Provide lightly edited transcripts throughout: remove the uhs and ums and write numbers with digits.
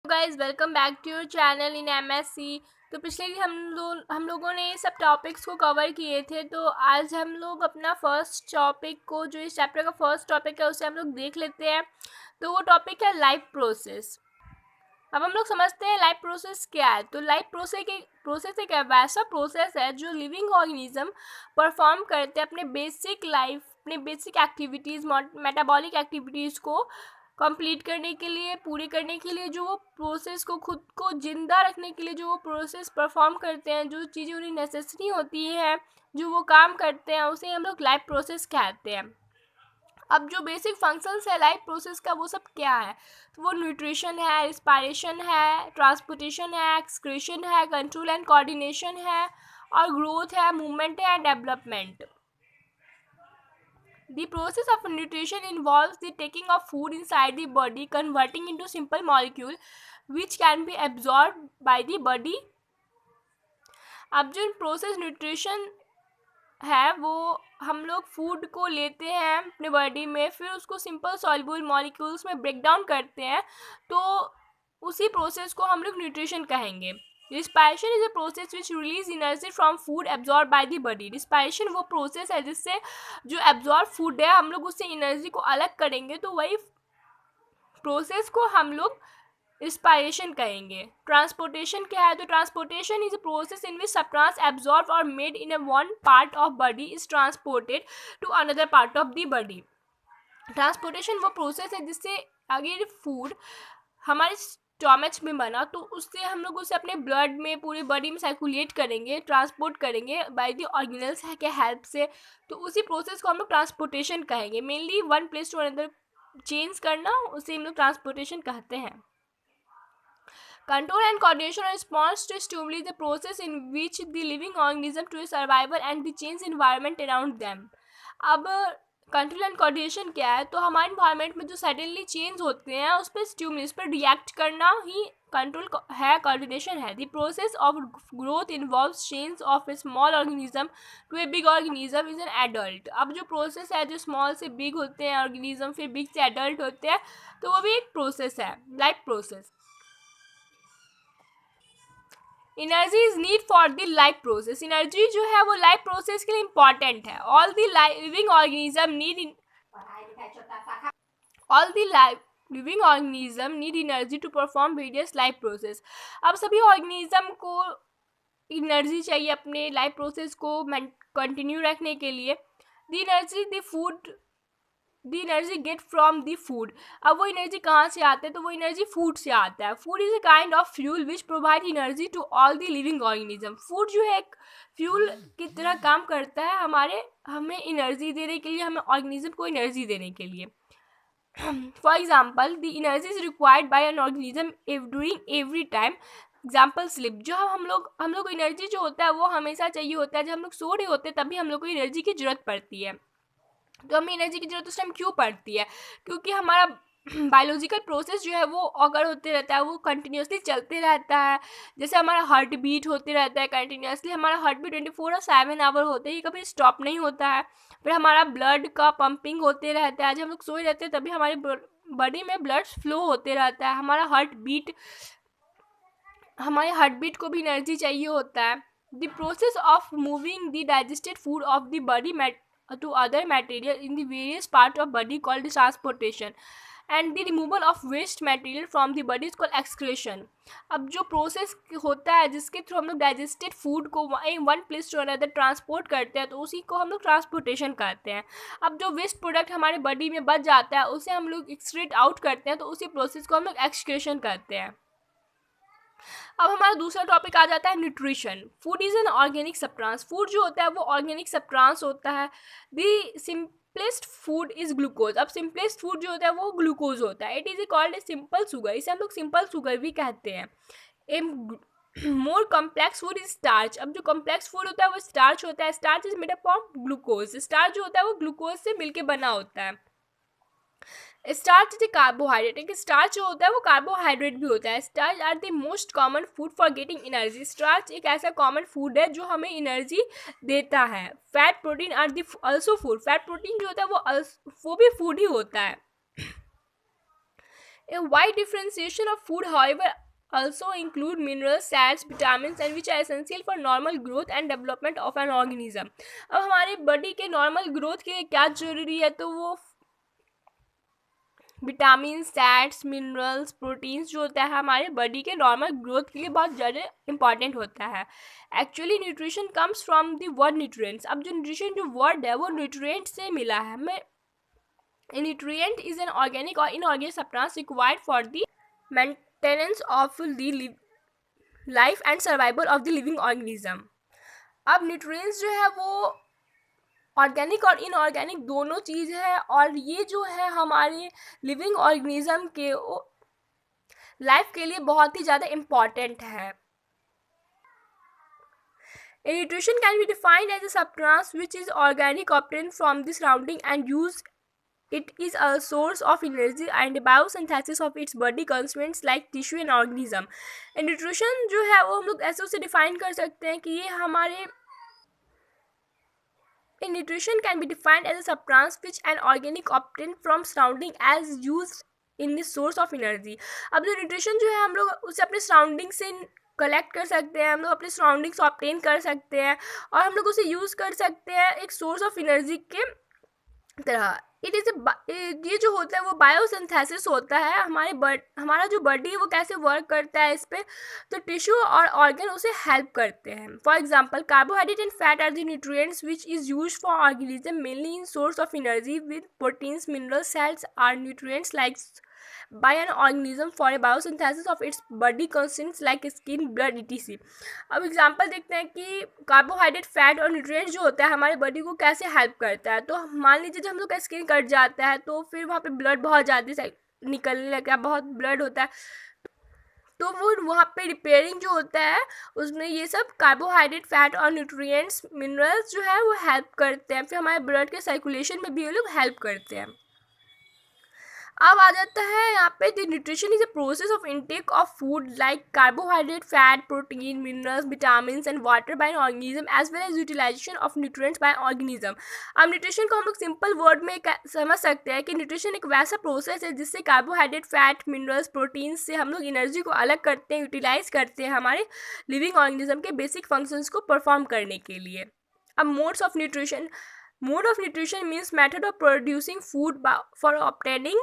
Guys welcome back to your channel in MSc. तो पिछले भी हम लोगों ने ये सब टॉपिक्स को कवर किए थे। तो आज हम लोग अपना फर्स्ट टॉपिक को, जो इस चैप्टर का फर्स्ट टॉपिक है, उसे हम लोग देख लेते हैं। तो वो टॉपिक है लाइफ प्रोसेस। अब हम लोग समझते हैं लाइफ प्रोसेस क्या है। तो लाइफ प्रोसेस एक वैसा प्रोसेस है जो लिविंग ऑर्गेनिज्म परफॉर्म करते हैं अपने बेसिक एक्टिविटीज़, मेटाबॉलिक एक्टिविटीज़ को कंप्लीट करने के लिए, पूरी करने के लिए, जो वो प्रोसेस को खुद को जिंदा रखने के लिए जो वो प्रोसेस परफॉर्म करते हैं, जो चीज़ें उन्हें नेसेसरी होती हैं, जो वो काम करते हैं, उसे हम लोग लाइफ प्रोसेस कहते हैं। अब जो बेसिक फंक्शंस है लाइफ प्रोसेस का, वो सब क्या है? तो वो न्यूट्रिशन है, रिस्पायरेशन है, ट्रांसपोर्टेशन है, एक्सक्रीशन है, कंट्रोल एंड कोऑर्डिनेशन है, और ग्रोथ है, मूवमेंट है, and development. The process of nutrition involves the taking of food inside the body, converting into simple molecule which can be absorbed by the body. अब जो process nutrition है वो हम लोग फूड को लेते हैं अपने बॉडी में, फिर उसको सिंपल सॉल्युबल मॉलिक्यूल्स में ब्रेक डाउन करते हैं, तो उसी प्रोसेस को हम लोग न्यूट्रिशन कहेंगे। Respiration is a process which release energy from food absorb by the body. Respiration वो प्रोसेस है जिससे जो एब्जॉर्ब फूड है हम लोग उससे एनर्जी को अलग करेंगे, तो वही प्रोसेस को हम लोग रिस्पायरेशन कहेंगे। ट्रांसपोर्टेशन क्या है? तो transportation is a process in which substance absorb और made in a one part of body is transported to another part of the body. Transportation वो प्रोसेस है जिससे अगर फूड हमारे स्टोमच में बना तो उससे हम लोग उसे अपने ब्लड में, पूरी बॉडी में सर्कुलेट करेंगे, ट्रांसपोर्ट करेंगे बाय द ऑर्गेनल्स के हेल्प से, तो उसी प्रोसेस को हम लोग ट्रांसपोर्टेशन कहेंगे। Mainly one place to another change करना, उसे हम लोग ट्रांसपोर्टेशन कहते हैं। Control and coordination or response to stimuli, the process in which the living organism to survival and the changed environment around them. अब कंट्रोल एंड कोऑर्डिनेशन क्या है? तो हमारे इन्वायरमेंट में जो सडनली चेंज होते हैं उस पर स्टिमुली, उस पर रिएक्ट करना ही कंट्रोल है, कोऑर्डिनेशन है। The process of growth involves change of a small organism to a big organism is an adult. अब जो प्रोसेस है, जो स्मॉल से बिग होते हैं ऑर्गेनिज्म, फिर बिग से एडल्ट होते हैं, तो वो भी एक प्रोसेस है, life process. Energy is need for the life process. Energy जो है वो लाइफ प्रोसेस के लिए इम्पॉर्टेंट है। All the living organism need energy to perform various life process. अब सभी ऑर्गेनिज्म को एनर्जी चाहिए अपने लाइफ प्रोसेस को कंटिन्यू रखने के लिए। The energy get from the food. अब वो एनर्जी कहाँ से आता है? तो वो एनर्जी फूड से आता है। Food is a kind of fuel which provide energy to all the living organism. Food जो है एक फ्यूल की तरह काम करता है हमें एनर्जी देने के लिए, हमें ऑर्गेनिज्म को एनर्जी देने के लिए। For example, the energy is required by an organism during every time. Example slip, जो हम लोग एनर्जी जो होता है वो हमेशा चाहिए होता है। जब हम लोग सो रहे होते हैं तभी हम लोग को एनर्जी की जरूरत पड़ती है। तो हमें एनर्जी की जरूरत उस टाइम क्यों पड़ती है? क्योंकि हमारा बायोलॉजिकल प्रोसेस जो है वो अगर होते रहता है, वो कंटिन्यूसली चलते रहता है। जैसे हमारा हार्ट बीट होते रहता है कंटिन्यूसली, हमारा हार्ट बीट 24/7 होते ही कभी स्टॉप नहीं होता है। फिर हमारा ब्लड का पंपिंग होते रहता है। जब हम लोग सोए रहते हैं तभी हमारे बॉडी में ब्लड फ्लो होते रहता है। हमारे हार्ट बीट को भी एनर्जी चाहिए होता है। The process of moving the digested food of the body to other material in the various part of body called transportation, and the removal of waste material from the body is called excretion. अब जो process होता है जिसके through हम लोग digested food को one place to another transport करते हैं, तो उसी को हम लोग ट्रांसपोर्टेशन कहते हैं। अब जो वेस्ट प्रोडक्ट हमारे बॉडी में बच जाता है उसे हम लोग एक्सक्रीट आउट करते हैं, तो उसी प्रोसेस को हम लोग एक्सक्रेशन कहते हैं। अब हमारा दूसरा टॉपिक आ जाता है nutrition. Food is an organic substance. Food जो होता है वो ऑर्गेनिक सब्सटेंस होता है। The simplest food is glucose. अब सिंपलेस्ट फूड जो होता है वो ग्लूकोज होता है। It is called a simple sugar. इसे हम लोग सिंपल शुगर भी कहते हैं। A more complex food is starch. अब जो कम्प्लेक्स फूड होता है वो स्टार्च होता है। Starch is made up of glucose. Starch जो होता है वो ग्लूकोज से मिलकर बना होता है। Starch is a carbohydrate. Starch जो होता है वो कार्बोहाइड्रेट भी होता है। Starch are the most common food for getting energy. Starch एक ऐसा कॉमन फूड है जो हमें एनर्जी देता है। Fat protein are the also food. Fat protein जो होता है वो भी फूड ही होता है। A wide differentiation of food, however, also include minerals, fats, vitamins and which are essential for normal growth and development of an organism. अब हमारे body के नॉर्मल ग्रोथ के लिए क्या जरूरी है, तो वो विटामिन, फैट्स, मिनरल्स, प्रोटीन्स जो होता है हमारे बॉडी के नॉर्मल ग्रोथ के लिए बहुत ज़्यादा इंपॉर्टेंट होता है. Actually nutrition comes from the word nutrients. अब जो न्यूट्रिशन जो वर्ड है वो न्यूट्रिएंट से मिला है. मैं A nutrient is an organic or inorganic substance required for the maintenance of the life and survival of the living organism. अब nutrients जो है वो ऑर्गेनिक और इनऑर्गेनिक दोनों चीज़ है, और ये जो है हमारे लिविंग ऑर्गेनिज्म के लाइफ के लिए बहुत ही ज़्यादा इम्पॉर्टेंट है. A nutrition can be defined as a substance which is organic, obtained from the surrounding and used. It is a source of energy and biosynthesis of its body constituents like tissue and organism. And nutrition जो है वो हम लोग ऐसे उसे define कर सकते हैं कि ये हमारे A nutrition can be defined as a substance which an organic obtained from surrounding as used in the source of energy. अब जो न्यूट्रिशन जो है हम लोग उसे अपने सराउंडिंग से कलेक्ट कर सकते हैं, हम लोग अपने सराउंडिंग से ऑब्टेन कर सकते हैं और हम लोग उसे यूज़ कर सकते हैं एक सोर्स ऑफ एनर्जी के तरह. इट इज़ ये जो होता है वो बायोसिंथेसिस होता है. हमारा जो बॉडी है वो कैसे वर्क करता है इस पर, तो टिश्यू और ऑर्गन उसे हेल्प करते हैं. For example carbohydrate and fat are the nutrients which is used for organism mainly in source of energy with proteins minerals cells are nutrients like by an organism for a biosynthesis of its body constituents like skin, blood, etc. अब example देखते हैं कि carbohydrate, fat और nutrients जो होता है हमारे body को कैसे हेल्प करता है. तो मान लीजिए जब हम लोग का स्किन कट जाता है तो फिर वहाँ पे ब्लड बहुत ज़्यादा निकलने लगता है, बहुत ब्लड होता है, तो वो वहाँ पे रिपेयरिंग जो होता है उसमें ये सब कार्बोहाइड्रेट, फैट और न्यूट्रिएंट्स, मिनरल्स जो है वो हेल्प करते हैं. फिर हमारे ब्लड के सर्कुलेशन में भी ये लोग हेल्प करते हैं. अब आ जाता है यहाँ पे the nutrition is a process of intake of food like carbohydrate, fat, protein, minerals, vitamin and water by an organism as well as utilization of nutrients by organism. अब न्यूट्रिशन को हम लोग सिंपल वर्ड में समझ सकते हैं कि nutrition एक वैसा प्रोसेस है जिससे कार्बोहाइड्रेट, फैट, मिनरल्स, प्रोटीन से हम लोग एनर्जी को अलग करते हैं, यूटिलाइज करते हैं हमारे लिविंग ऑर्गेनिज्म के बेसिक फंक्शंस को परफॉर्म करने के लिए. अब modes of nutrition. Mode of nutrition means method of producing food for obtaining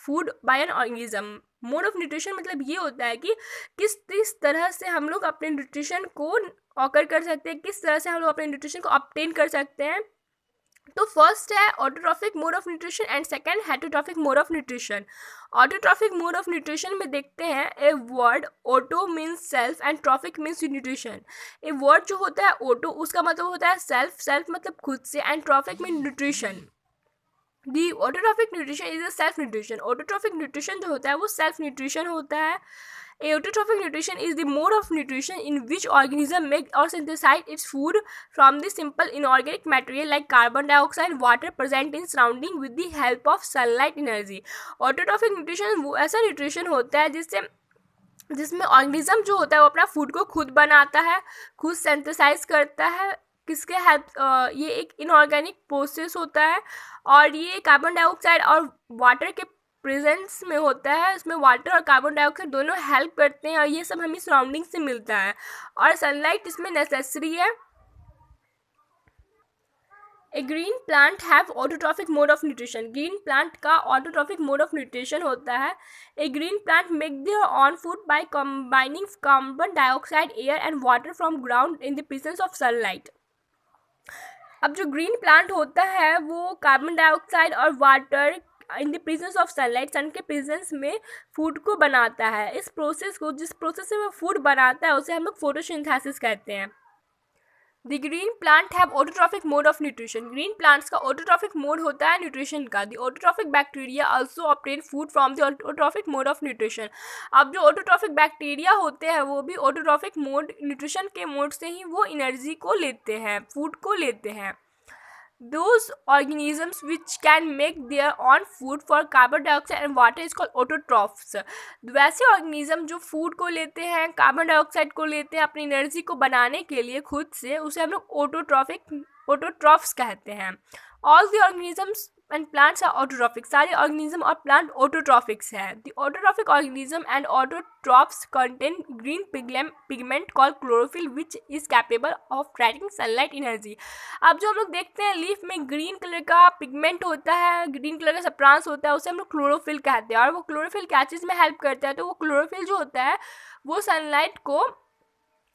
food by an organism. Mode of nutrition मतलब ये होता है कि किस तरह से हम लोग अपने न्यूट्रिशन को ऑकर कर सकते हैं, किस तरह से हम लोग अपने न्यूट्रिशन को ऑब्टेन कर सकते हैं. तो फर्स्ट है autotrophic mode of nutrition and second heterotrophic mode of nutrition. Autotrophic mode of nutrition में देखते हैं a word auto means self and trophic means nutrition. A word जो होता है ऑटो उसका मतलब होता है सेल्फ, सेल्फ मतलब खुद से, and trophic mean nutrition. The autotrophic nutrition is a self nutrition. Autotrophic nutrition जो होता है वो सेल्फ न्यूट्रिशन होता है. Autotrophic nutrition is the mode of nutrition in which organism make or synthesize its food from the simple inorganic material like carbon dioxide, water present in surrounding with the help of sunlight energy. Autotrophic nutrition वो ऐसा nutrition होता है जिसमें organism जो होता है वो अपना फूड को खुद बनाता है, खुद सिंथेसाइज करता है. किसके हेल्प? ये एक इनऑर्गेनिक प्रोसेस होता है और ये कार्बन डाइऑक्साइड और वाटर के प्रेजेंस में होता है. इसमें वाटर और कार्बन डाइऑक्साइड दोनों हेल्प करते हैं और ये सब हमें सराउंडिंग से मिलता है और सनलाइट इसमें नेसेसरी है. A green plant have autotrophic mode of nutrition. Green plant का ऑटोट्रॉफिक मोड ऑफ न्यूट्रिशन होता है. A green plant make their own food by combining carbon dioxide, air and water from ground in the presence of sunlight. अब जो green plant होता है वो carbon dioxide और water in the presence of sunlight, sun के presence में food को बनाता है. इस प्रोसेस को, जिस प्रोसेस से वो फूड बनाता है उसे हम लोग फोटोसिंथेसिस कहते हैं. The green plant have autotrophic mode of nutrition. Green plants का ऑटोट्रॉफिक मोड होता है न्यूट्रिशन का. The autotrophic bacteria also obtain food from the autotrophic mode of nutrition. अब जो ऑटोट्रॉफिक बैक्टीरिया होते हैं वो भी ऑटोट्रॉफिक मोड, न्यूट्रिशन के मोड से ही वो एनर्जी को लेते हैं, फूड को लेते हैं. Those organisms which can make their own food for carbon dioxide and water is called autotrophs. वैसे ऑर्गेनिज्म जो फूड को लेते हैं, कार्बन डाइऑक्साइड को लेते हैं अपनी एनर्जी को बनाने के लिए खुद से, उसे हम लोग ऑटोट्रॉफ्स कहते हैं. All the organisms and plants are autotrophic, सारे ऑर्गेनिज्म और प्लांट ऑटोट्रॉफिक्स हैं। The autotrophic organism and autotrophs contain green pigment called chlorophyll which is capable of tracking sunlight energy. अब जो हम लोग देखते हैं लीफ में ग्रीन कलर का पिगमेंट होता है, ग्रीन कलर का सब्सटेंस होता है, उसे हम लोग क्लोरोफिल कहते हैं, और वो क्लोरोफिल क्या चीज़ में हेल्प करता है, तो वो क्लोरोफिल जो होता है वो सनलाइट को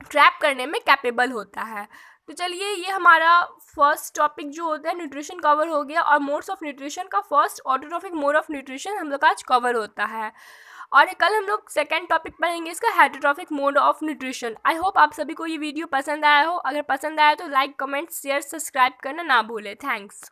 ट्रैप करने में कैपेबल होता है। तो चलिए, ये हमारा फर्स्ट टॉपिक जो होता है न्यूट्रिशन कवर हो गया, और मोड्स ऑफ न्यूट्रिशन का first autotrophic mode of nutrition हम लोग आज कवर होता है। और कल हम लोग सेकेंड टॉपिक पढ़ेंगे इसका heterotrophic mode of nutrition. I hope आप सभी को ये वीडियो पसंद आया हो। अगर पसंद आया तो लाइक, कमेंट, शेयर, सब्सक्राइब करना ना भूलें। थैंक्स।